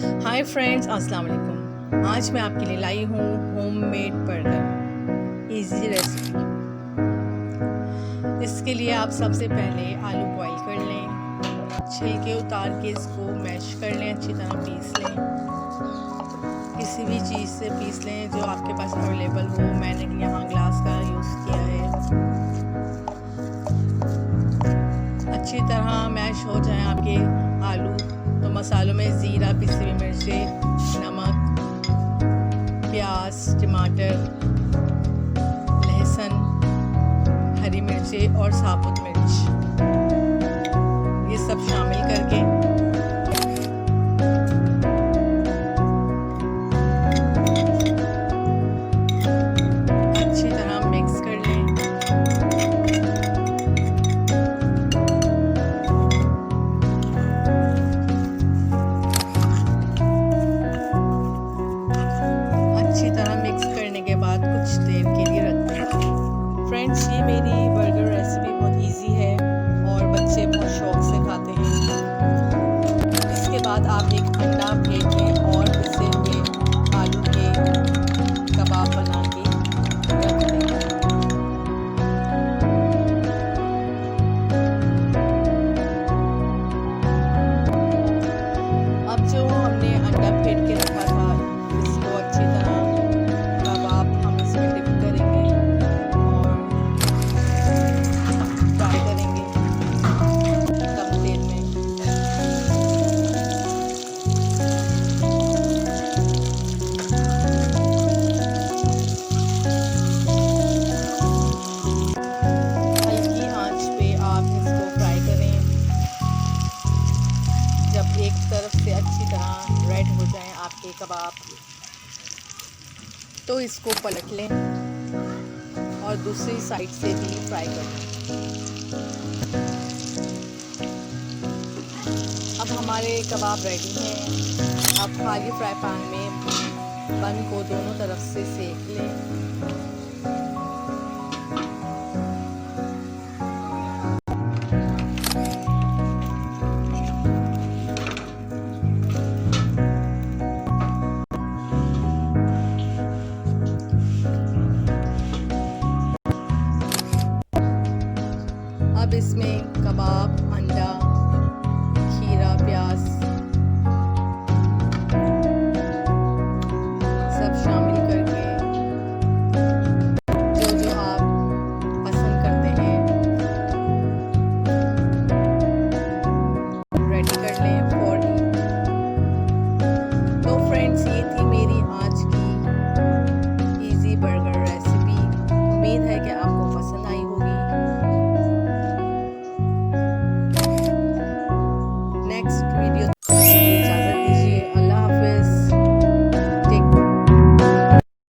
Hi friends, अस्सलाम वालेकुम। आज मैं आपके लिए लाई हूँ होममेड बर्गर इजी रेसिपी। इसके लिए आप सबसे पहले आलू बॉईल कर लें, छिलके उतार के इसको मैश कर लें, अच्छी तरह पीस लें। किसी भी चीज़ से पीस लें जो आपके पास अवेलेबल हो। मैंने यहाँ ग्लास का यूज़ किया है। अच्छी तरह मैश हो जाए आपके आलू तो मसालों में ज़ीरा, पिसी हुई मिर्चें, नमक, प्याज, टमाटर, लहसुन, हरी मिर्चें और साबुत मिर्च ये सब शामिल करके अच्छी तरह मिक्स कर लें। अच्छी तरह मिक्स करने के बाद कुछ देर के लिए रख दें। फ्रेंड्स, ये मेरी बर्गर रेसिपी बहुत इजी है और बच्चे बहुत शौक से खाते हैं। इसके बाद आप एक अंडा फेंट लें और पिसे हुए आलू के कबाब बना के रख दें। अब जो हमने अंडा फेंट के रखा था इसको अच्छी तरह कबाब हम इसमें डिप करेंगे और फ्राई करेंगे कम तेल में। हल्की आंच पे आप इसको फ्राई करें। जब एक तरफ से अच्छी तरह रेड हो जाए आपके कबाब तो इसको पलट लें और दूसरी साइड से भी फ्राई कर लें। अब हमारे कबाब रेडी हैं। अब खाली फ्राई पैन में बन को दोनों तरफ से सेक लें।